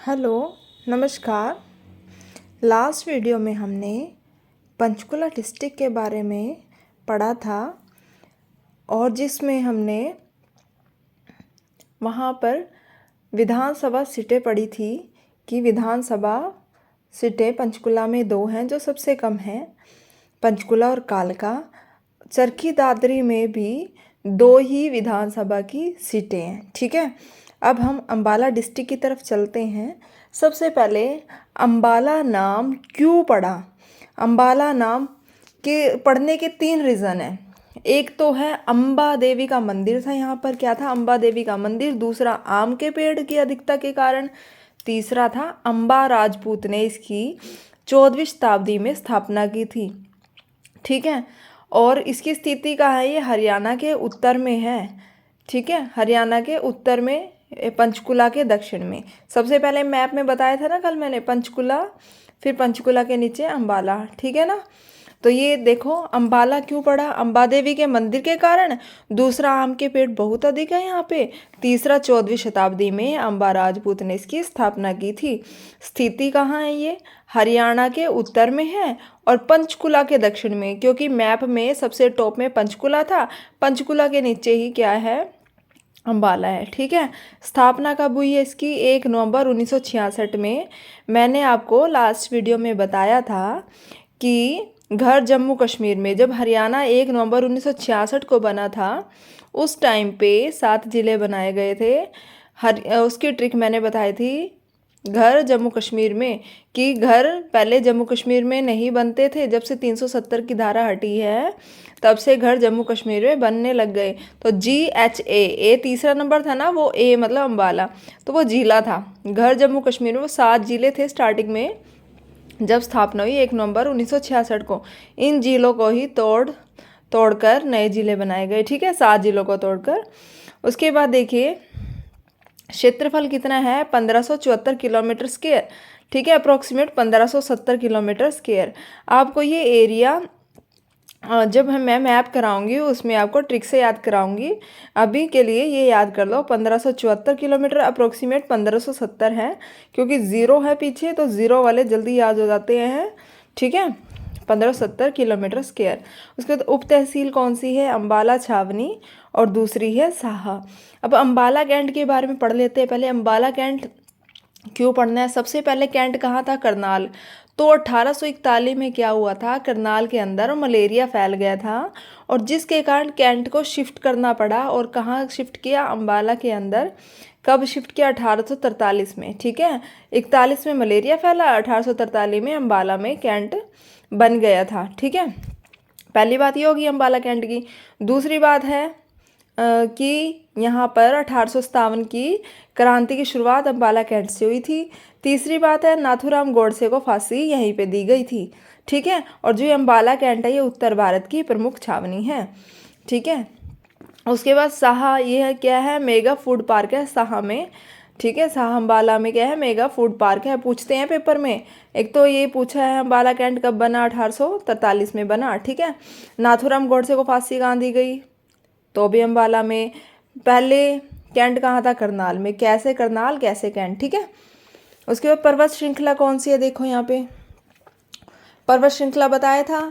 Hello, नमस्कार। Last video में हमने पंचकुला डिस्ट्रिक्ट के बारे में पढ़ा था और जिसमें हमने वहाँ पर विधानसभा सीटें पढ़ी थी कि विधानसभा सीटें पंचकुला में 2 हैं जो सबसे कम हैं, पंचकुला और कालका। चरखी दादरी में भी 2 ही विधानसभा की सीटें हैं। ठीक है, अब हम अंबाला डिस्ट्रिक्ट की तरफ चलते हैं। सबसे पहले अंबाला नाम क्यों पड़ा? अंबाला नाम के पढ़ने के 3 रीज़न हैं। एक तो है अम्बा देवी का मंदिर था, यहाँ पर क्या था? अम्बा देवी का मंदिर। दूसरा आम के पेड़ की अधिकता के कारण। तीसरा था अम्बा राजपूत ने इसकी 14वीं शताब्दी में स्थापना की थी। ठीक है, और इसकी स्थिति कहाँ है? ये हरियाणा के उत्तर में है। ठीक है, हरियाणा के उत्तर में, पंचकुला के दक्षिण में। सबसे पहले मैप में बताया था ना कल मैंने, पंचकुला, फिर पंचकुला के नीचे अंबाला। ठीक है ना, तो ये देखो अंबाला क्यों पड़ा? अम्बा देवी के मंदिर के कारण। दूसरा आम के पेड़ बहुत अधिक है यहाँ पे। तीसरा 14वीं शताब्दी में अम्बा राजपूत ने इसकी स्थापना की थी। स्थिति कहाँ है? ये हरियाणा के उत्तर में है और पंचकुला के दक्षिण में, क्योंकि मैप में सबसे टॉप में पंचकुला था, पंचकुला के नीचे ही क्या है? अंबाला है। ठीक है, स्थापना कब हुई है इसकी? 1 नवंबर 1966 में। मैंने आपको लास्ट वीडियो में बताया था कि घर जम्मू कश्मीर में, जब हरियाणा 1 नवंबर 1966 को बना था, उस टाइम पे 7 ज़िले बनाए गए थे। उसकी ट्रिक मैंने बताई थी घर जम्मू कश्मीर में, कि घर पहले जम्मू कश्मीर में नहीं बनते थे। जब से 370 की धारा हटी है तब से घर जम्मू कश्मीर में बनने लग गए। तो GHA तीसरा नंबर था ना, वो A मतलब अंबाला, तो वो जिला था। घर जम्मू कश्मीर में वो 7 जिले थे स्टार्टिंग में जब स्थापना हुई 1 नवंबर 1966 को। इन जिलों को ही तोड़कर नए जिले बनाए गए। ठीक है, 7 जिलों को तोड़कर। उसके बाद देखिए क्षेत्रफल कितना है? 1574 किलोमीटर स्क्वायर। ठीक है, अप्रोक्सीमेट 1570 किलोमीटर स्क्वायर। आपको ये एरिया जब मैं मैप कराऊंगी उसमें आपको ट्रिक से याद कराऊंगी। अभी के लिए ये याद कर लो, 1574 किलोमीटर अप्रोक्सीमेट 1570 है, क्योंकि ज़ीरो है पीछे तो ज़ीरो वाले जल्दी याद हो जाते हैं। ठीक है, 1570 किलोमीटर स्क्वायर। उसके बाद उप तहसील कौन सी है? अंबाला छावनी और दूसरी है साहा। अब अंबाला कैंट के बारे में पढ़ लेते हैं। पहले अंबाला कैंट क्यों पढ़ना है? सबसे पहले कैंट कहाँ था? करनाल। तो 1841 में क्या हुआ था? करनाल के अंदर मलेरिया फैल गया था और जिसके कारण कैंट को शिफ्ट करना पड़ा। और कहाँ शिफ्ट किया? अंबाला के अंदर। कब शिफ्ट किया? 1843 में। ठीक है, 41 में मलेरिया फैला, 1843 में अंबाला में कैंट बन गया था। ठीक है, पहली बात ये होगी अंबाला कैंट की। दूसरी बात है कि यहाँ पर 1857 की क्रांति की शुरुआत अंबाला कैंट से हुई थी। तीसरी बात है नाथूराम गोडसे को फांसी यहीं पे दी गई थी। ठीक है, और जो ये अंबाला कैंट है ये उत्तर भारत की प्रमुख छावनी है। ठीक है, उसके बाद साहा, ये है क्या है? मेगा फूड पार्क है साहा में। ठीक है, साहा अंबाला में क्या है? मेगा फूड पार्क है। पूछते हैं पेपर में, एक तो ये पूछा है अंबाला कैंट कब बना? 1843 में बना। ठीक है, नाथूराम गोडसे को फांसी कहाँ दी गई? तो भी अंबाला में। पहले कैंट कहाँ था? करनाल में। कैसे करनाल, कैसे कैंट? ठीक है, उसके बाद पर्वत श्रृंखला कौन सी है? देखो यहाँ पे पर्वत श्रृंखला बताया था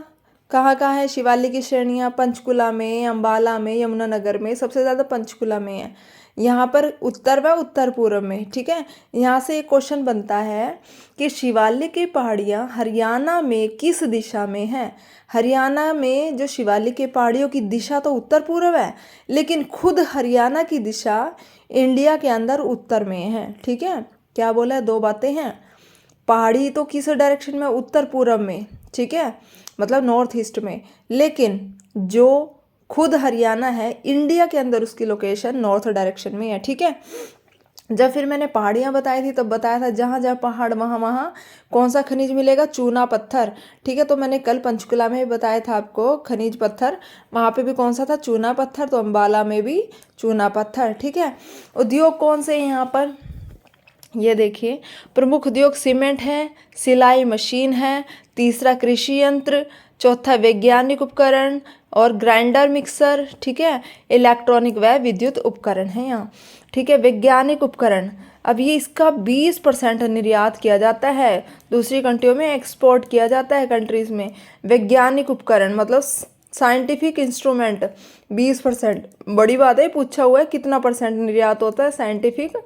कहाँ कहाँ है। शिवालिक की श्रेणियाँ पंचकुला में, अंबाला में, यमुनानगर में। सबसे ज़्यादा पंचकुला में है। यहाँ पर उत्तर व उत्तर पूर्व में। ठीक है, यहाँ से एक क्वेश्चन बनता है कि शिवालिक की पहाड़ियाँ हरियाणा में किस दिशा में हैं? हरियाणा में जो शिवालिक की पहाड़ियों की दिशा तो उत्तर पूर्व है, लेकिन खुद हरियाणा की दिशा इंडिया के अंदर उत्तर में है। ठीक है, क्या बोला है? 2 बातें हैं। पहाड़ी तो किस डायरेक्शन में? उत्तर पूर्व में। ठीक है, मतलब नॉर्थ ईस्ट में। लेकिन जो खुद हरियाणा है इंडिया के अंदर, उसकी लोकेशन नॉर्थ डायरेक्शन में है। ठीक है, जब फिर मैंने पहाड़ियाँ बताई थी तब बताया था जहाँ जहाँ पहाड़ वहाँ वहाँ कौन सा खनिज मिलेगा? चूना पत्थर। ठीक है, तो मैंने कल पंचकुला में बताया था आपको खनिज पत्थर, वहाँ पे भी कौन सा था? चूना पत्थर। तो अंबाला में भी चूना पत्थर। ठीक है, उद्योग कौन से हैं यहाँ पर? ये देखिए प्रमुख उद्योग सीमेंट है, सिलाई मशीन है, तीसरा कृषि यंत्र, चौथा वैज्ञानिक उपकरण और ग्राइंडर मिक्सर। ठीक है, इलेक्ट्रॉनिक व विद्युत उपकरण है यहाँ। ठीक है, वैज्ञानिक उपकरण अब ये इसका 20% निर्यात किया जाता है, दूसरी कंट्रियों में एक्सपोर्ट किया जाता है कंट्रीज़ में। वैज्ञानिक उपकरण मतलब साइंटिफिक इंस्ट्रूमेंट 20%, बड़ी बात है, पूछा हुआ है कितना परसेंट निर्यात होता है साइंटिफिक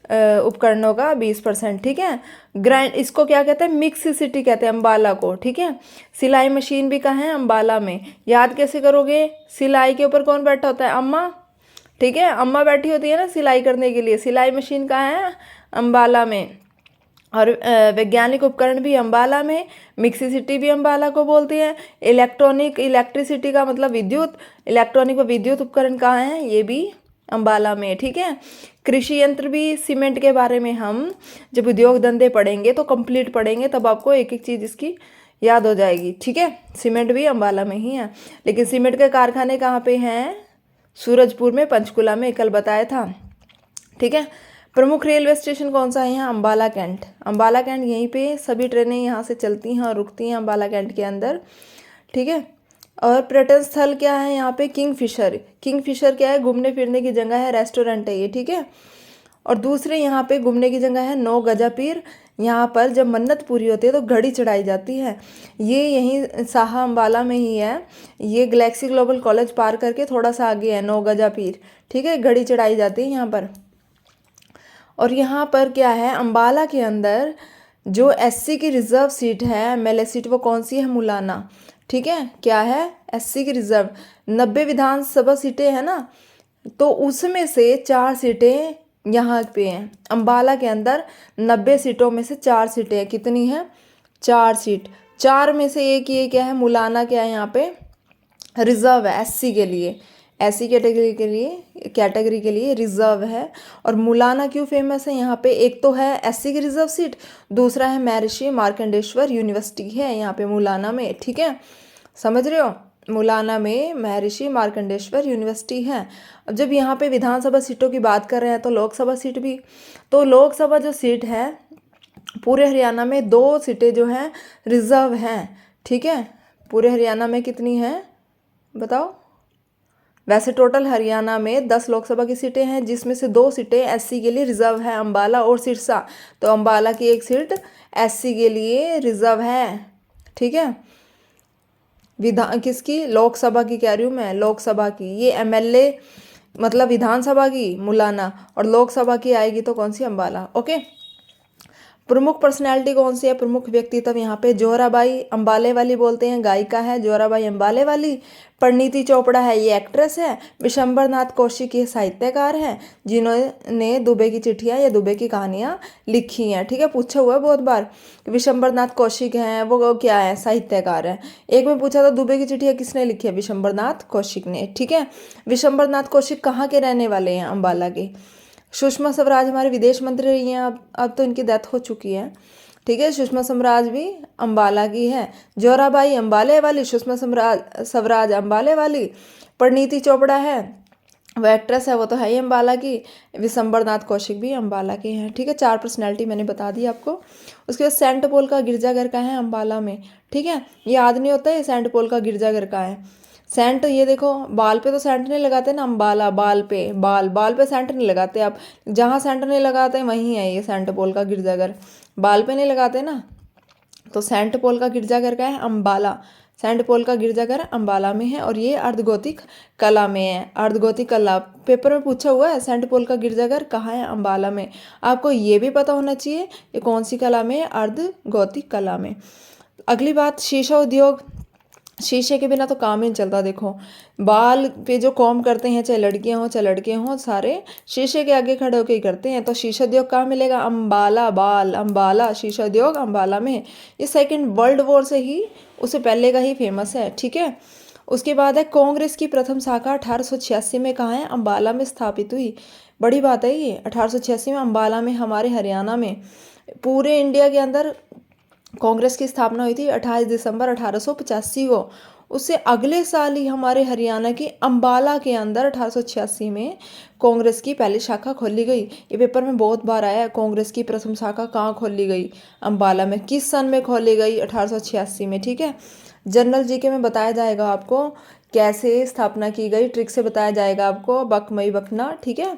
उपकरणों का, 20%। ठीक है। ग्राइंड, इसको क्या कहते हैं, मिक्स सिटी कहते हैं अम्बाला को। ठीक है। सिलाई मशीन भी कहाँ है, अम्बाला में। याद कैसे करोगे, सिलाई के ऊपर कौन बैठा होता है, अम्मा। ठीक है, अम्मा बैठी होती है ना सिलाई करने के लिए। सिलाई मशीन कहाँ है, अम्बाला में। और वैज्ञानिक उपकरण भी अम्बाला में, मिक्सी सिटी भी अम्बाला को बोलते हैं। इलेक्ट्रिसिटी का मतलब विद्युत, इलेक्ट्रॉनिक व विद्युत उपकरण कहाँ हैं, ये भी अम्बाला में। ठीक है। कृषि यंत्र भी, सीमेंट के बारे में हम जब उद्योग धंधे पढ़ेंगे तो कंप्लीट पढ़ेंगे, तब आपको एक एक चीज़ इसकी याद हो जाएगी। ठीक है। सीमेंट भी अम्बाला में ही है, लेकिन सीमेंट के कारखाने कहाँ पे हैं, सूरजपुर में, पंचकुला में, कल बताया था। ठीक है। प्रमुख रेलवे स्टेशन कौन सा है यहाँ, अम्बाला कैंट। अम्बाला कैंट, यहीं पे सभी ट्रेनें यहाँ से चलती हैं और रुकती हैं अम्बाला कैंट के अंदर। ठीक है। और पर्यटन स्थल क्या है यहाँ पे, किंगफिशर। किंगफिशर क्या है, घूमने फिरने की जगह है, रेस्टोरेंट है ये। ठीक है। और दूसरे यहाँ पे घूमने की जगह है नौ गजा पीर। यहाँ पर जब मन्नत पूरी होती है तो घड़ी चढ़ाई जाती है। ये यहीं साहा अम्बाला में ही है। ये गैलेक्सी ग्लोबल कॉलेज पार करके थोड़ा सा आगे है नौ गजा पीर। ठीक है। घड़ी चढ़ाई जाती है यहाँ पर। और यहाँ पर क्या है, अम्बाला के अंदर जो एससी की रिजर्व सीट है, एमएलए सीट, वो कौन सी है, मुलाना। ठीक है। क्या है, एससी की रिजर्व। 90 विधानसभा सीटें हैं ना, तो उसमें से 4 सीटें यहाँ पे हैं अम्बाला के अंदर। 90 सीटों में से 4 सीटें हैं, कितनी हैं, 4 सीट। 4 में से एक ये क्या है, मुलाना क्या है यहाँ पे, रिजर्व है एससी के लिए, एससी कैटेगरी के लिए रिजर्व है। और मुलाना क्यों फेमस है यहाँ पे, एक तो है एससी की रिजर्व सीट, दूसरा है महर्षि मार्कंडेश्वर यूनिवर्सिटी है यहाँ पे मुलाना में। ठीक है, समझ रहे हो, मुलाना में महर्षि मार्कंडेश्वर यूनिवर्सिटी है। अब जब यहाँ पे विधानसभा सीटों की बात कर रहे हैं तो लोकसभा सीट भी, तो लोकसभा जो सीट है पूरे हरियाणा में 2 सीटें जो हैं रिजर्व हैं। ठीक है। पूरे हरियाणा में कितनी हैं बताओ, वैसे टोटल हरियाणा में 10 लोकसभा की सीटें हैं, जिसमें से 2 सीटें एससी के लिए रिजर्व है, अम्बाला और सिरसा। तो अम्बाला की एक सीट एससी के लिए रिजर्व है। ठीक है। किसकी, लोकसभा की कह रही हूँ मैं, लोकसभा की। ये एमएलए मतलब विधानसभा की मुलाना, और लोकसभा की आएगी तो कौन सी, अम्बाला। ओके। प्रमुख पर्सनैलिटी कौन सी है, प्रमुख व्यक्तित्व यहाँ पे जोराबाई अम्बाले वाली बोलते हैं, गायिका है जोराबाई अम्बाले वाली। परिणीति चोपड़ा है, ये एक्ट्रेस है। विशंबर नाथ कौशिक ये साहित्यकार हैं, जिन्होंने दुबे की चिट्ठियाँ या दुबे की कहानियाँ लिखी हैं। ठीक है, पूछा हुआ है बहुत बार। विशंबर नाथ कौशिक हैं, वो क्या है, साहित्यकार हैं। एक में पूछा था दुबे की चिट्ठियाँ किसने लिखी है, विशंबर नाथ कौशिक ने। ठीक है। विशंबर नाथ कौशिक कहाँ के रहने वाले हैं, अम्बाला के। सुषमा स्वराज हमारे विदेश मंत्री रही हैं, अब तो इनकी डेथ हो चुकी है। ठीक है, सुषमा स्वराज भी अम्बाला की है। जोराबाई अम्बाले वाली, सुषमा स्वराज अम्बाले वाली। परिणीति चोपड़ा है, वो एक्ट्रेस है, वो तो है ही अम्बाला की। विशंबर नाथ कौशिक भी अम्बाला के हैं। ठीक है, 4 पर्सनैलिटी मैंने बता दी आपको। उसके बाद सेंट पॉल का गिरजाघर का है अम्बाला में। ठीक है, याद नहीं होता है सेंट पॉल का गिरजाघर का है। सेंट, ये देखो बाल पे तो सेंट नहीं लगाते ना, अम्बाला बाल पे, बाल पे सेंट नहीं लगाते। आप जहाँ सेंट नहीं लगाते वहीं है ये सेंट पॉल का गिरजाघर, बाल पे नहीं लगाते ना। तो सेंट पॉल का गिरजाघर का है अम्बाला, सेंट पॉल का गिरजाघर अम्बाला में है। और ये अर्धगोथिक कला में है, अर्धगोथिक कला पेपर में पूछा हुआ है। सेंट पॉल का गिरजाघर कहाँ है, अम्बाला में। आपको ये भी पता होना चाहिए ये कौन सी कला में है, अर्धगोथिक कला में। अगली बात, शीशा उद्योग। शीशे के बिना तो काम ही नहीं चलता। देखो बाल पे जो कॉम करते हैं, चाहे लड़कियां हो चाहे लड़के हों, सारे शीशे के आगे खड़े होकर ही करते हैं। तो शीशा उद्योग कहाँ मिलेगा, अम्बाला, अम्बाला शीशा उद्योग अम्बाला में। ये 2nd वर्ल्ड वॉर से ही, उससे पहले का ही फेमस है। ठीक है। उसके बाद है कांग्रेस की प्रथम शाखा 1886 में कहाँ है, अम्बाला में स्थापित हुई। बड़ी बात है ये, 1886 में अम्बाला में, हमारे हरियाणा में। पूरे इंडिया के अंदर कांग्रेस की स्थापना हुई थी 28 दिसंबर 1885 को। उससे अगले साल ही हमारे हरियाणा के अम्बाला के अंदर 1886 में कांग्रेस की पहली शाखा खोली गई। ये पेपर में बहुत बार आया है, कांग्रेस की प्रथम शाखा कहाँ खोली गई, अम्बाला में। किस सन में खोली गई, 1886 में। ठीक है। जनरल जीके में बताया जाएगा आपको कैसे स्थापना की गई, ट्रिक से बताया जाएगा आपको, बकमई बकना। ठीक है।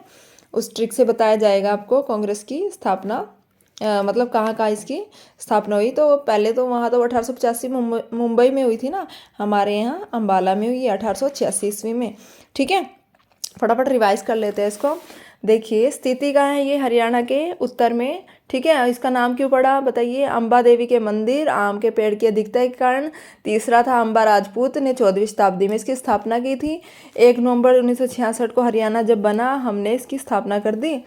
उस ट्रिक से बताया जाएगा आपको कांग्रेस की स्थापना मतलब कहाँ कहाँ इसकी स्थापना हुई। तो पहले तो वहाँ तो 1885 मुंबई में हुई थी ना, हमारे यहाँ अम्बाला में हुई 1886 ईस्वी में। ठीक है, फटाफट रिवाइज कर लेते हैं इसको। देखिए स्थिति कहाँ है, ये हरियाणा के उत्तर में। ठीक है, इसका नाम क्यों पड़ा बताइए? अम्बा देवी के मंदिर, आम के पेड़ की अधिकता के कारण। तीसरा था अम्बा राजपूत ने 14वीं शताब्दी में इसकी स्थापना की थी। 1 नवंबर 1966 को हरियाणा जब बना हमने इसकी स्थापना कर दी।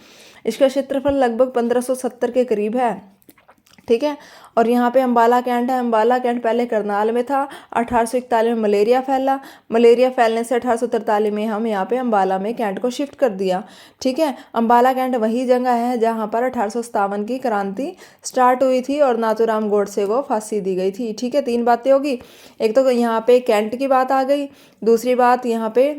इसका क्षेत्रफल लगभग 1570 के करीब है। ठीक है, और यहाँ पे अम्बाला कैंट है। अम्बाला कैंट पहले करनाल में था। 1841 में मलेरिया फैला। मलेरिया फैलने से 1843 में हम यहाँ पे अम्बाला में कैंट को शिफ्ट कर दिया। ठीक है, अम्बाला कैंट वही जगह है जहाँ पर 1857 की क्रांति स्टार्ट हुई थी और नाथूराम गोडसे को फांसी दी गई थी। ठीक है, 3 बातें होगी। एक तो यहाँ पे कैंट की बात आ गई, दूसरी बात यहाँ पे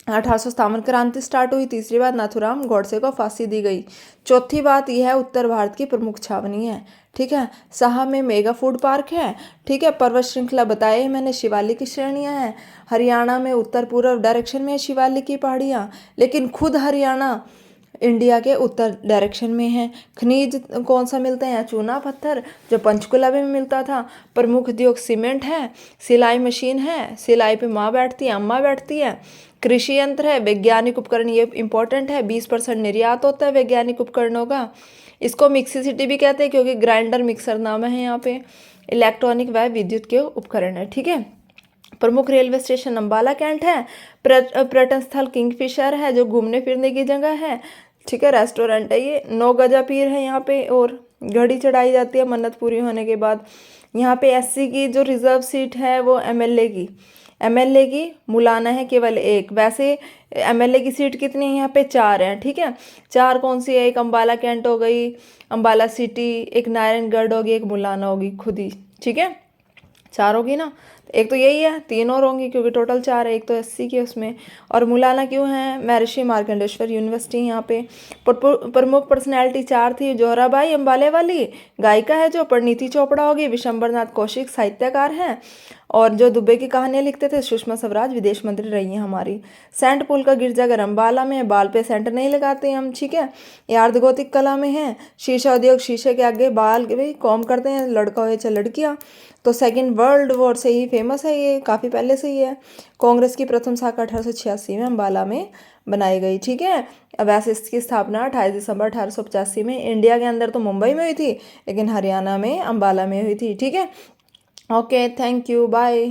1857 क्रांति स्टार्ट हुई, तीसरी बात नाथूराम गोडसे को फांसी दी गई, चौथी बात यह है उत्तर भारत की प्रमुख छावनी है। ठीक है, साहा में मेगा फूड पार्क है। ठीक है, पर्वत श्रृंखला बताए मैंने, शिवालिक की श्रेणियां हैं। हरियाणा में उत्तर पूर्व डायरेक्शन में शिवालिक की पहाड़ियाँ, लेकिन खुद हरियाणा इंडिया के उत्तर डायरेक्शन में है। खनिज कौन सा मिलते हैं? चूना पत्थर जो पंचकुला में मिलता था। प्रमुख उद्योग सीमेंट है, सिलाई मशीन है, सिलाई पे माँ बैठती है, अम्मा बैठती है। कृषि यंत्र है, वैज्ञानिक उपकरण ये इंपॉर्टेंट है, 20% निर्यात होता है वैज्ञानिक उपकरणों का। इसको मिक्सी सिटी भी कहते हैं क्योंकि ग्राइंडर मिक्सर नाम है यहाँ पे। इलेक्ट्रॉनिक व विद्युत के उपकरण है। ठीक है, प्रमुख रेलवे स्टेशन अम्बाला कैंट है। पर्यटन स्थल किंगफिशर है जो घूमने फिरने की जगह है। ठीक है, रेस्टोरेंट है ये। 9 गजा पीर है यहाँ पे और घड़ी चढ़ाई जाती है मन्नत पूरी होने के बाद। यहाँ पे एससी की जो रिजर्व सीट है वो एमएलए की मुलाना है केवल 1। वैसे एमएलए की सीट कितनी है? यहाँ पे 4 हैं। ठीक है, 4 कौन सी है? एक अम्बाला कैंट हो गई, अम्बाला सिटी, एक नारायणगढ़ होगी, एक मुलाना होगी खुद ही। ठीक है, 4 होगी ना, एक तो यही है, 3 और होंगी क्योंकि टोटल 4 है, एक तो एससी की उसमें। और मुलाना क्यों है? महर्षि मार्कंडेश्वर यूनिवर्सिटी यहाँ पे। प्रमुख पर्सनैलिटी 4 थी। जोहराबाई अम्बाले वाली गायिका है जो। परिणीति चोपड़ा होगी। विशंबरनाथ कौशिक साहित्यकार हैं और जो दुबे की कहानियाँ लिखते थे। सुषमा स्वराज विदेश मंत्री रही हैं हमारी। सेंट पॉल का गिरजाघर अम्बाला में है। बाल पे सेंट नहीं लगाते हम। ठीक है, ये अर्धगोतिक कला में है। शीशा उद्योग, शीशे के आगे बाल के कॉम करते हैं, लड़का हो चाहे लड़कियाँ। तो 2nd वर्ल्ड वॉर से ही फेमस है ये, काफ़ी पहले से ही है। कांग्रेस की प्रथम शाखा 1886 में अम्बाला में बनाई गई। ठीक है, वैसे इसकी स्थापना 28 दिसंबर 1885 में इंडिया के अंदर तो मुंबई में हुई थी, लेकिन हरियाणा में अम्बाला में हुई थी। ठीक है, ओके, थैंक यू, बाय।